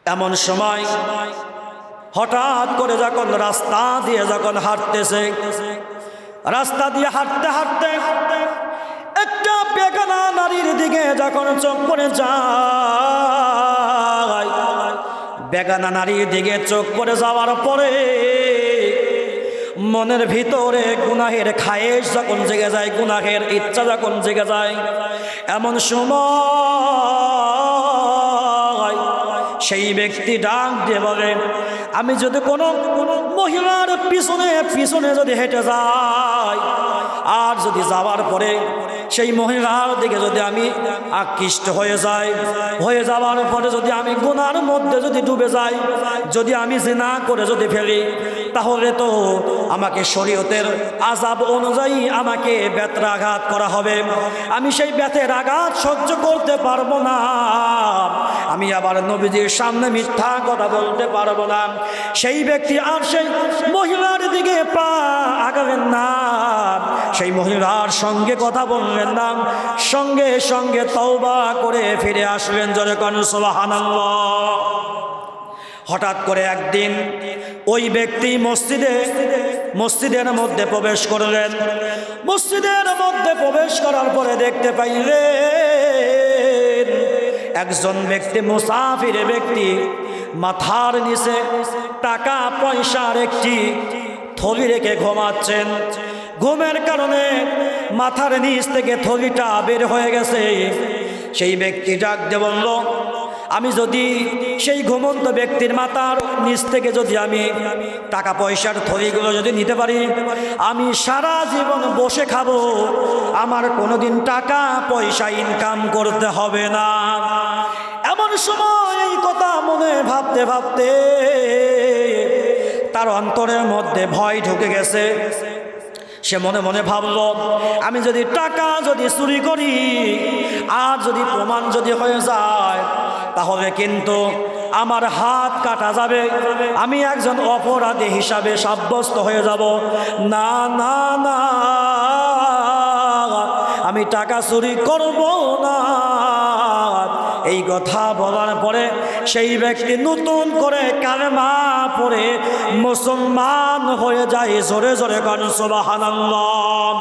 এমন সময় হঠাৎ করে যখন রাস্তা দিয়ে যখন হাঁটতেছে, রাস্তা দিয়ে হাঁটতে হাঁটতে একটা বেগানা নারীর দিকে যখন চোখ পড়ে যায়, বেগানা নারীর দিকে চোখ পড়ে যাওয়ার পরে মনের ভিতরে গুনাহের খায়েশ যখন জেগে যায়, গুনাহের ইচ্ছা যখন জেগে যায়, এমন সময় সেই ব্যক্তি ডাক দিয়ে বলে, আমি যদি কোনো মহিলার পিছনে পিছনে যদি হেঁটে যাই, আর যদি যাওয়ার পরে সেই মহিলার দিকে যদি আমি আকৃষ্ট হয়ে যাই, হয়ে যাওয়ার পরে যদি আমি গুনার মধ্যে যদি ডুবে যাই, যদি আমি জিনা করে যদি ফেলি, তাহলে তো আমাকে শরীয়তের আযাব অনুযায়ী আমাকে বেত্রাঘাত করা হবে। আমি সেই বেতের আঘাত সহ্য করতে পারবো না, আমি আবার নবীজির সামনে মিথ্যা কথা বলতে পারবো না। সেই ব্যক্তি আর সেই মহিলার দিকে পা আগাবেন না, সেই মহিলার সঙ্গে কথা বললেন না, সঙ্গে সঙ্গে তওবা করে ফিরে আসলেন। জোরে কোন সুবহানাল্লাহ। হঠাৎ করে একদিন ওই ব্যক্তি মসজিদের মধ্যে প্রবেশ করলেন। মসজিদের মধ্যে প্রবেশ করার পরে দেখতে পাইলেন একজন ব্যক্তি, মুসাফির ব্যক্তি, মাথার নিচে টাকা পয়সার একটি থলি রেখে ঘুমাচ্ছেন। ঘুমের কারণে মাথার নিচ থেকে থলিটা বের হয়ে গেছে। সেই ব্যক্তি ডাক দিয়ে বলল, আমি যদি সেই ঘুমন্ত ব্যক্তির মাথার নিচ থেকে যদি আমি টাকা পয়সার থলিগুলো যদি নিতে পারি, আমি সারা জীবন বসে খাবো, আমার কোনোদিন টাকা পয়সা ইনকাম করতে হবে না। এমন সময় এই কথা মনে ভাবতে ভাবতে তার অন্তরের মধ্যে ভয় ঢুকে গেছে। সে মনে মনে ভাবলো, আমি যদি টাকা যদি চুরি করি আর যদি প্রমাণ যদি হয়ে যায়, তাহলে কিন্তু আমার হাত কাটা যাবে, আমি একজন অপরাধী হিসাবে সাব্যস্ত হয়ে যাব। না না না, আমি টাকা চুরি করব না। এই কথা বলার পরে সেই ব্যক্তি নতুন করে কালেমা পড়ে মুসলমান হয়ে যায়। জোরে জোরে কান সুবহানাল্লাহ,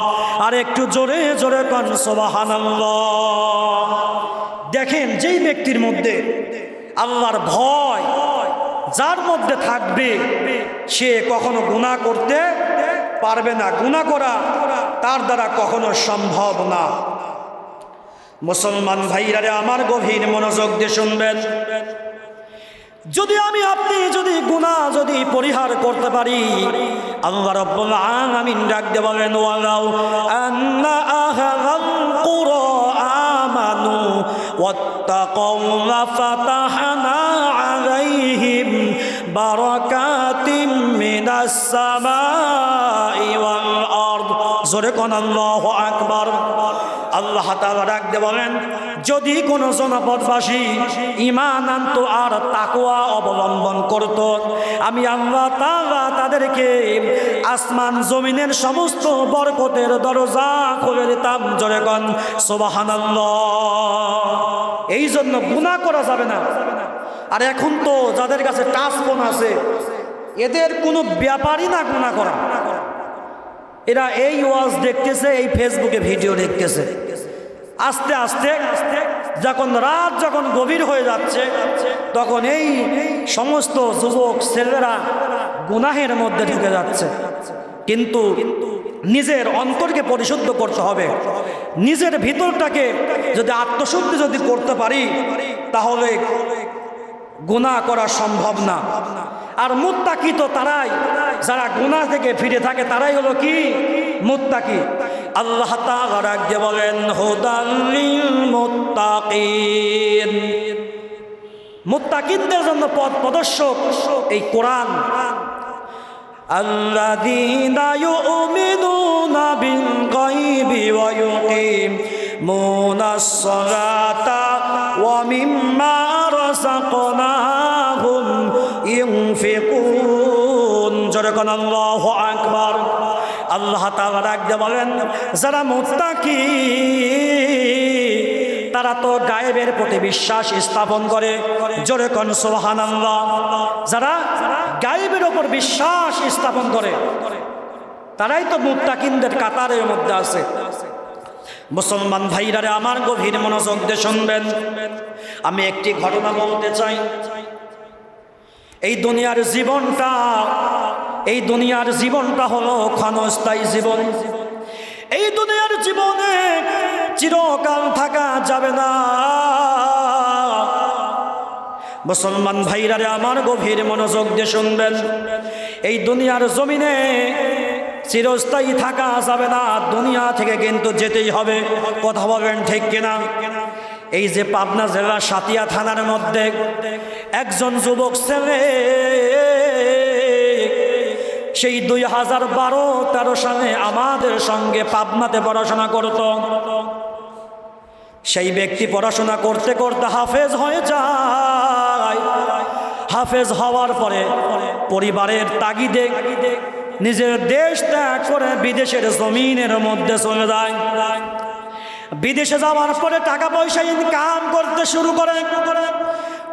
আর একটু জোরে জোরে কান সুবহানাল্লাহ। দেখেন, যেই ব্যক্তির মধ্যে আল্লাহর ভয় যার মধ্যে থাকবে, সে কখনো গুনাহ করতে পারবে না। গুনাহ করা তার দ্বারা কখনো সম্ভব না। মুসলমান ভাইরা আমার গভীর মনোযোগ দিয়ে শুনবেন, যদি আমি আপনি যদি গুনাহ যদি পরিহার করতে পারি, আল্লাহ রাব্বুল আলামিন ডাক দিয়ে বলেন, ওয়ালাউ আন্না আহলাল কুরা আমানু ওয়াত্তাকাউ লাফাতাহনা আলাইহিম বারাকাতিম মিনাস সামাই ওয়াল আরদ। জোরে কোন আল্লাহু আকবার। আল্লাহ তাআলা ডাক দিয়ে বলেন, যদি কোনো জনপদবাসী ঈমান আনতো আর তাকওয়া অবলম্বন করত, আমি আল্লাহ তাআলা তাদেরকে আসমান জমিনের সমস্ত বরকতের দরজা খুলে দিতাম। জোরে কোন সুবহানাল্লাহ। এই জন্য গুনাহ করা যাবে না। আর এখন তো যাদের কাছে টাচ ফোন আছে, এদের কোনো ব্যাপারই না গুনাহ করা। এরা এই ওয়াজ দেখতেছে, এই ফেসবুকে ভিডিও দেখতেছে। আস্তে আস্তে যখন রাত যখন গভীর হয়ে যাচ্ছে, তখন এই সমস্ত যুবক ছেলেরা গুনাহের মধ্যে ঢুকে যাচ্ছে। কিন্তু নিজের অন্তরকে পরিশুদ্ধ করতে হবে। নিজের ভিতরটাকে যদি আত্মশুদ্ধি যদি করতে পারি, তাহলে গুনাহ করা সম্ভব না। আর মুত্তাকি তো তারাই, যারা গুনাহ থেকে ফিরে থাকে, তারাই হলো কি মুত্তাকি। আল্লাহ তাআলা ডাক দিয়ে বলেন, হুদাল লিল মুত্তাকিন। মুত্তাকিনদের জন্য পথ প্রদর্শক এই কোরআন। আল্লাযীনা ইউমিনুনা বিল গায়বি ওয়া ইউকিমুনাস সালাতা ওয়া মিম্মা রাযাকনাহুম ইউনফিকুন। জোরে কোন আল্লাহু আকবার। আল্লাহ তাআলা ডাক দিয়ে বলেন, যারা মুত্তাকি তারা তো গায়েবের প্রতি বিশ্বাস স্থাপন করে। জোরে কোন সুবহানাল্লাহ। যারা গায়েবের ওপর বিশ্বাস স্থাপন করে তারাই তো মুত্তাকিনদের কাতারের মধ্যে আছে। মুসলমান ভাইরারে আমার গভীর মনোযোগ দিয়ে শুনবেন, আমি একটি ঘটনা বলতে চাই। এই দুনিয়ার জীবনটা হলো ক্ষণস্থায়ী জীবন। এই দুনিয়ার জীবনে চিরকাল থাকা যাবে না। মুসলমান ভাইরারে আমার গভীর মনোযোগ দিয়ে শুনবেন, এই দুনিয়ার জমিনে চিরস্থায়ী থাকা যাবে না, দুনিয়া থেকে কিন্তু যেতেই হবে। কথা বলবেন ঠিক কিনা? এই যে পাবনা জেলা সাতিয়া থানার মধ্যে একজন যুবক ছেলে সেই 2012-13 সালে আমাদের সঙ্গে পাবনাতে পড়াশোনা করত। সেই ব্যক্তি পড়াশোনা করতে করতে হাফেজ হয়ে যায়। হাফেজ হওয়ার পরে পরিবারের তাগিদে নিজের দেশ ত্যাগ করে বিদেশের জমিনের মধ্যে চলে যায়। বিদেশে যাওয়ার পরে টাকা পয়সা ইনকাম করতে শুরু করে।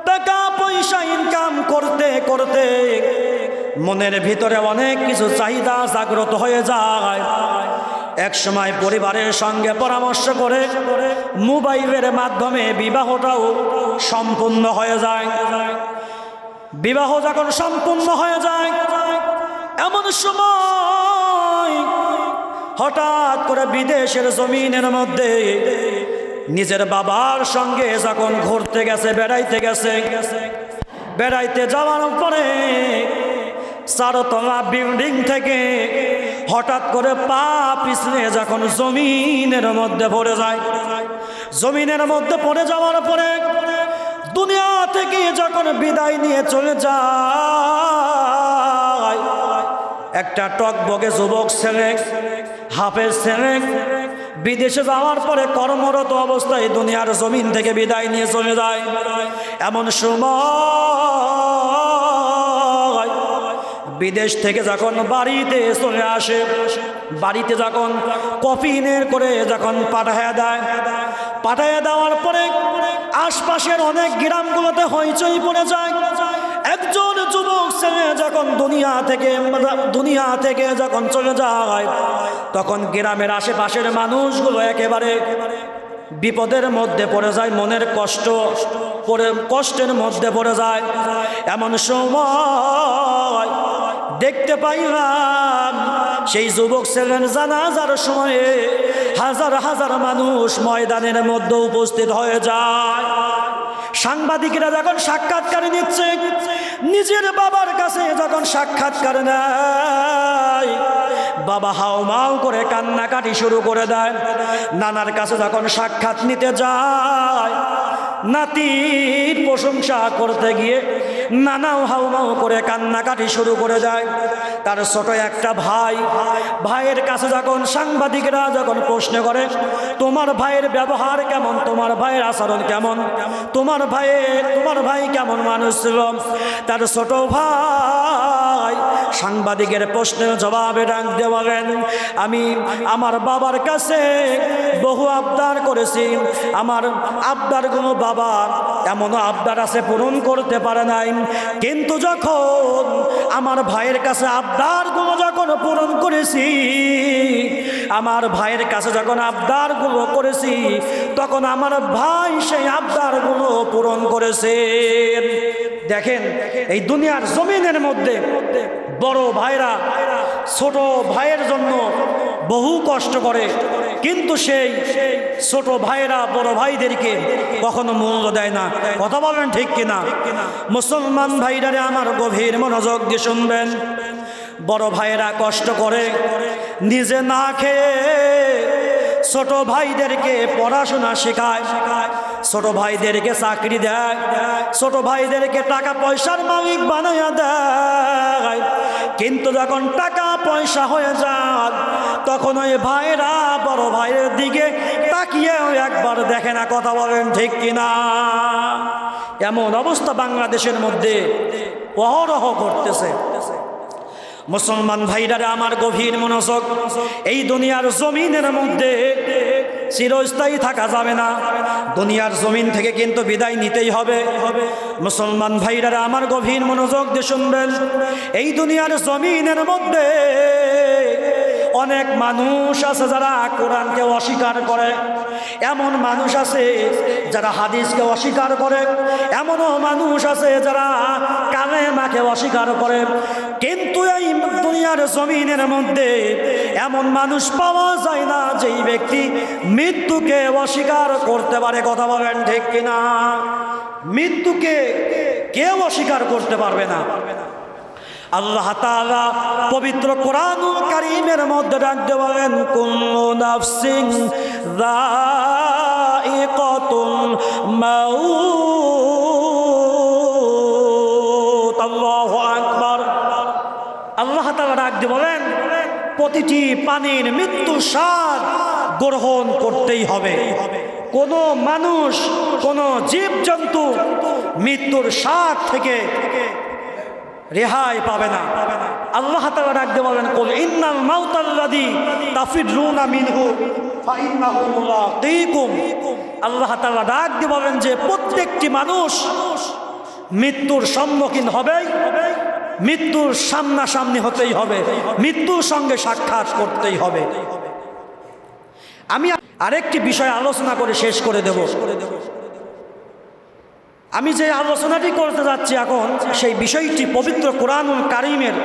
টাকা পয়সা ইনকাম করতে করতে মনের ভিতরে অনেক কিছু চাহিদা জাগ্রত হয়ে যায়। এক সময় পরিবারের সঙ্গে পরামর্শ করে মোবাইলের মাধ্যমে বিবাহটাও সম্পূর্ণ হয়ে যায়। বিবাহ যখন সম্পূর্ণ হয়ে যায়, এমন সময় হঠাৎ করে বিদেশের জমিনের মধ্যে নিজের বাবার সঙ্গে যখন ঘুরতে গেছে, বেড়াইতে যাওয়ার পরে 4 তলা বিল্ডিং থেকে হঠাৎ করে পা পিছলে যখন জমিনের মধ্যে পড়ে যায়, জমিনের মধ্যে পড়ে যাওয়ার পরে দুনিয়া থেকে যখন বিদায় নিয়ে চলে যায়, একটা টকবগে যুবক ছেলে, হাফেজ ছেলে বিদেশে যাওয়ার পরে কর্মরত অবস্থায় দুনিয়ার জমিন থেকে বিদায় নিয়ে চলে যায়। এমন সময় বিদেশ থেকে যখন বাড়িতে চলে আসে, বাড়িতে যখন কফিনের করে যখন পাঠায় দেওয়ার পরে আশপাশের অনেক গ্রামগুলোতে হইচই পড়ে যায়। একজন যুবক ছেলে যখন দুনিয়া থেকে যখন চলে যায়, তখন গ্রামের আশেপাশের মানুষগুলো একেবারে বিপদের মধ্যে পড়ে যায়, মনের কষ্টের মধ্যে পড়ে যায়। এমন সময় দেখতে পাইলাম সেই যুবক ছেলের জানাজার সময়ে হাজার হাজার মানুষ ময়দানের মধ্যে উপস্থিত হয়ে যায়। সাংবাদিকরা যখন সাক্ষাৎকার নিচ্ছে, নিজের বাবার কাছে যখন সাক্ষাৎকার নেয়, বাবা হাউমাউ করে কান্নাকাটি শুরু করে দেয়। নানার কাছে যখন সাক্ষাৎ নিতে যায়, নাতির প্রশংসা করতে গিয়ে নানাও হাউমাউ করে কান্নাকাটি শুরু করে দেয়। তার ছোট একটা ভাইয়ের কাছে যখন সাংবাদিকরা যখন প্রশ্ন করে, তোমার ভাইয়ের ব্যবহার কেমন, তোমার ভাইয়ের আচরণ কেমন, তোমার ভাই কেমন মানুষ ছিল, তার ছোট ভাই সাংবাদিকের প্রশ্নের জবাবে ডাক দিয়ে বলেন, আমি আমার বাবার কাছে বহু আবদার করেছি, আমার আবদারগুলো বাবা এমনও আবদার আছে পূরণ করতে পারে নাই, কিন্তু যখন আমার ভাইয়ের কাছে আবদারগুলো যখন পূরণ করেছি, আমার ভাইয়ের কাছে যখন আবদারগুলো করেছি, তখন আমার ভাই সেই আবদারগুলো পূরণ করেছে। দেখেন, এই দুনিয়ার জমিনের মধ্যে বড় ভাইরা ছোট ভাইয়ের জন্য বহু কষ্ট করে, কিন্তু সেই ছোট ভাইরা বড় ভাইদেরকে কখনো মূল্য দেয় না। কথা বলেন ঠিক কিনা? মুসলমান ভাইরারে আমার গভীর মনোযোগ দিয়ে শুনবেন, বড় ভাইরা কষ্ট করে নিজে না খেয়ে ছোট ভাইদেরকে পড়াশোনা শেখায়, ছোট ভাইদেরকে চাকরি দেয়, ছোট ভাইদেরকে টাকা পয়সার মালিক বানাইয়া দেয়। কিন্তু যখন টাকা পয়সা হয়ে যায়, তখন ওই ভাইরা বড় ভাইয়ের দিকে তাকিয়েও একবার দেখে না। কথা বলেন ঠিক কিনা? এমন অবস্থা বাংলাদেশের মধ্যে অহরহ ঘটতেছে। মুসলমান ভাইরারে আমার গভীর মনোযোগ, এই দুনিয়ার জমিনের মধ্যে চিরস্থায়ী থাকা যাবে না, দুনিয়ার জমিন থেকে কিন্তু বিদায় নিতেই হবে। মুসলমান ভাইরা আমার গভীর মনোযোগ দিয়ে শুনবেন, এই দুনিয়ার জমিনের মধ্যে অনেক মানুষ আছে যারা কোরআনকে অস্বীকার করে, এমন মানুষ আছে যারা হাদিসকে অস্বীকার করে, এমনও মানুষ আছে যারা কালেমাকে অস্বীকার করে। কিন্তু এই দুনিয়ার জমিনের মধ্যে এমন মানুষ পাওয়া যায় না যেই ব্যক্তি মৃত্যুকে অস্বীকার করতে পারে। কথা বলেন ঠিক কিনা? মৃত্যুকে কেউ অস্বীকার করতে পারবে না। আল্লাহ তাআলা পবিত্র কোরআনুল কারীমের মধ্যে ডাকতে বলেন, কুল্লু নাফসিন যায়িকাতুল মাউত। আল্লাহু আকবার। আল্লাহ তাআলা ডাকতে বলেন, প্রতিটি প্রাণীর মৃত্যুর স্বাদ গ্রহণ করতেই হবে। কোনো মানুষ, কোনো জীবজন্তু মৃত্যুর স্বাদ থেকে রেহাই পাবে না। আল্লাহ তাআলা ডাকতে বলেন, কুল ইন্নাল মাউতাল্লাযী তাফিরুনা মিনহু ফাইন্নাহু মুলাকীকুম। আল্লাহ তাআলা ডাকতে বলেন যে প্রত্যেকটি মানুষ মৃত্যুর সম্মুখীন হবেই, মৃত্যুর সামনাসামনি হতেই হবে, মৃত্যুর সঙ্গে সাক্ষাৎ করতেই হবে। আমি আরেকটি বিষয় আলোচনা করে শেষ করে দেব। আমি যে আলোচনাটি করতে যাচ্ছি এখন, সেই বিষয়টি পবিত্র কোরআনুল কারীমের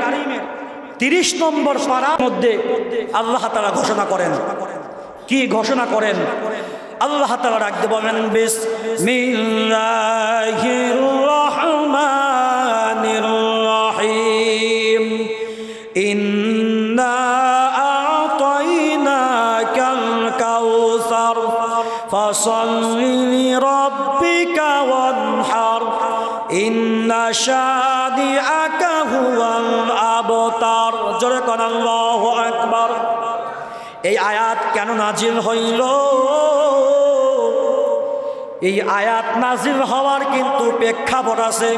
30 নম্বর পারার মধ্যে আল্লাহ তাআলা ঘোষণা করেন। কি ঘোষণা করেন? আল্লাহ তাআলা ডাকতে বলেন, বিসমিল্লাহির রহমানির রহিম, ইন্না আ'তাইনাকাল কাউসার ফাসাল্লি লিরাব্বিকা ওয়ানহার ইন্না শানিআকা হুয়াল আবতার। জোরে কোন আল্লাহু আকবার। এই আয়াত কেন নাজিল হইল? এই আয়াত নাজিল হওয়ার কিন্তু প্রেক্ষাপট আছে।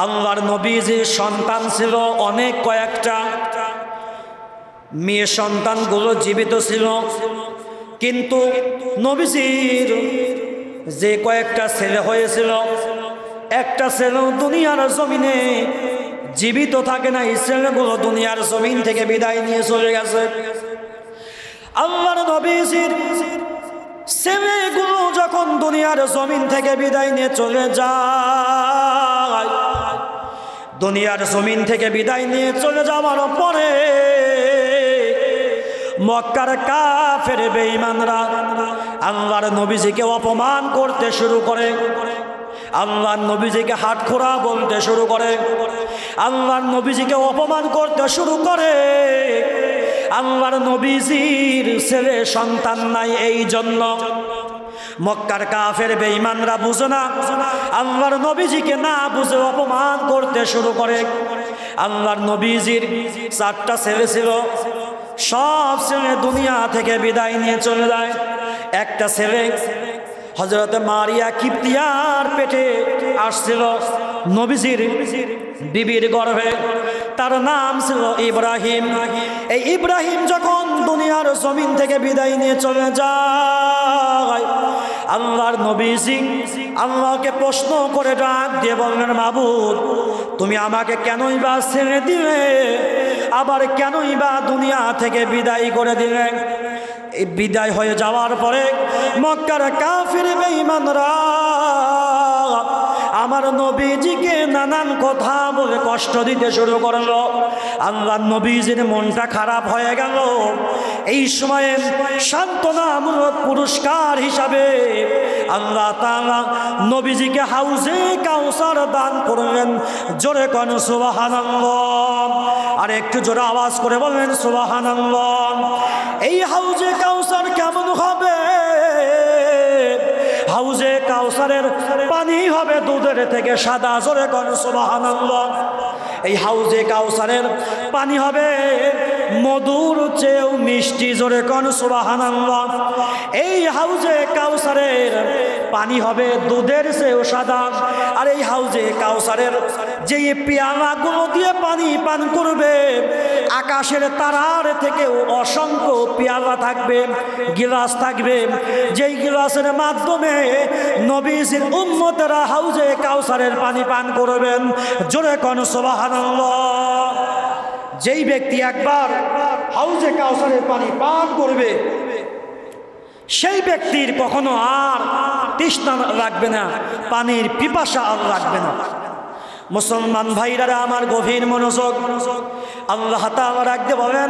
আল্লাহর নবীজির সন্তান ছিল অনেক কয়েকটা, মেয়ে সন্তানগুলো জীবিত ছিল, কিন্তু নবীজির যে কয়েকটা ছেলে হয়েছিল, একটা ছেলে দুনিয়ার জমিনে জীবিত থাকে না। এই ছেলেগুলো দুনিয়ার জমিন থেকে বিদায় নিয়ে চলে গেছে। আল্লাহর নবীজির ছেলেগুলো যখন দুনিয়ার জমিন থেকে বিদায় নিয়ে চলে যায়, দুনিয়ার জমিন থেকে বিদায় নিয়ে চলে যাওয়ার পরে মক্কার কাফের বেঈমানরা আল্লাহর নবীজিকে অপমান করতে শুরু করে, আল্লাহর নবীজিকে হাতখোড়া বলতে শুরু করে, আল্লাহর নবীজিকে অপমান করতে শুরু করে। আল্লাহর নবীজির ছেলে সন্তান নাই, এই জন্য মক্কার কাফের বেঈমানরা বুঝে না, আল্লাহর নবীজিকে না বুঝে অপমান করতে শুরু করে। আল্লাহর নবীজির 4টা ছেলে ছিল, সব ছেলে দুনিয়া থেকে বিদায় নিয়ে চলে যায়। একটা ছেলে হযরত মারিয়া কিপ্তিয়ার পেটে আসছিল নবীজির বিবির গর্ভে, তার নাম ছিল ইব্রাহিম। এই ইব্রাহিম যখন দুনিয়ার জমিন থেকে বিদায় নিয়ে চলে যায়, আল্লাহর নবীজি আল্লাহকে প্রশ্ন করে ডাক দিয়ে বললেন, মাবুদ তুমি আমাকে কেনই বা ছেড়ে দিলে, আবার কেনই বা দুনিয়া থেকে বিদায় করে দিলে? এই বিদায় হয়ে যাওয়ার পরে মক্কার কাফির বেঈমানরা আমার নবীজিকে নানান কথা বলে কষ্ট দিতে শুরু করলো। আল্লাহর নবীজির মনটা খারাপ হয়ে গেল। এই সময়ে সান্ত্বনামূলক পুরস্কার হিসাবে আল্লাহ তাআলা নবীজিকে হাউজে কাউসার দান করলেন। জোরে কোন সুবহানাল্লাহ। আর একটু জোরে আওয়াজ করে বললেন সুবহানাল্লাহ। এই হাউজে কাউসার কেমন হবে? হাউজে কাউসারের পানি হবে দুধের থেকে সাদা। জোরে কোন সুবহানাল্লাহ। এই হাউজে কাউসারের পানি হবে মধুর চেয়েও মিষ্টি, জোরে কোন সুবহানাল্লাহ। এই হাউজে কাউসারের পানি হবে দুধের চেয়েও সাদা। আর এই হাউজে কাউসারের যে পেয়ালাগুলো দিয়ে পানি পান করবে, আকাশের তারার থেকেও অসংখ্য পেয়ালা থাকবে, গিলাস থাকবে, যেই গিলাসের মাধ্যমে নবীজির উম্মতেরা হাউজে কাউসারের পানি পান করবেন, জোরে কোন সুবহানাল্লাহ। যেই ব্যক্তি একবার হাউজে কাউসারের পানি পান করবে, সেই ব্যক্তির কখনো আর তৃষ্ণা লাগবে না, পানির পিপাসা আর লাগবে না। মুসলমান ভাইরা আমার গভীর মনোযোগ, আল্লাহ তাআলা রাখতে বলেন,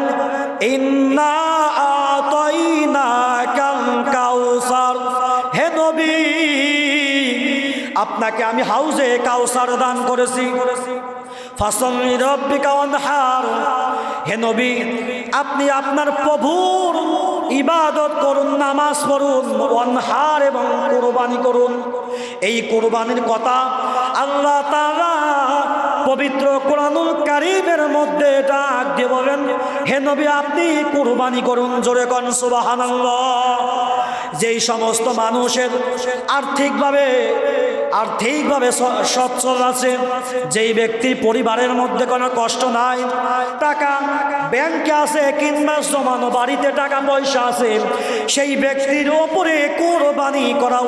ইন্না আতাইনাকাল কাউসার, হে নবী আপনাকে আমি হাউজে কাউসার দান করেছি। ফাসাল্লি রাব্বিকা ওয়ানহার, হে নবী আপনি আপনার প্রভুর ইবাদত করুন, নামাজ পড়ুন, ওয়ানহার এবং কুরবানি করুন। এই কুরবানির কথা আল্লাহ তাআলা পবিত্র কোরআনুল কারীমের মধ্যে ডাক দিয়ে বলেন, হে নবী আপনি কুরবানি করুন, জোরে কোন সুবহানাল্লাহ। যেই সমস্ত মানুষের আর্থিকভাবে সচ্ছল আছে, যেই ব্যক্তির পরিবারের মধ্যে কোনো কষ্ট নাই, টাকা ব্যাংকে আছে কিংবা জমানো বাড়িতে টাকা পয়সা আছে, সেই ব্যক্তির ওপরে কুরবানি করা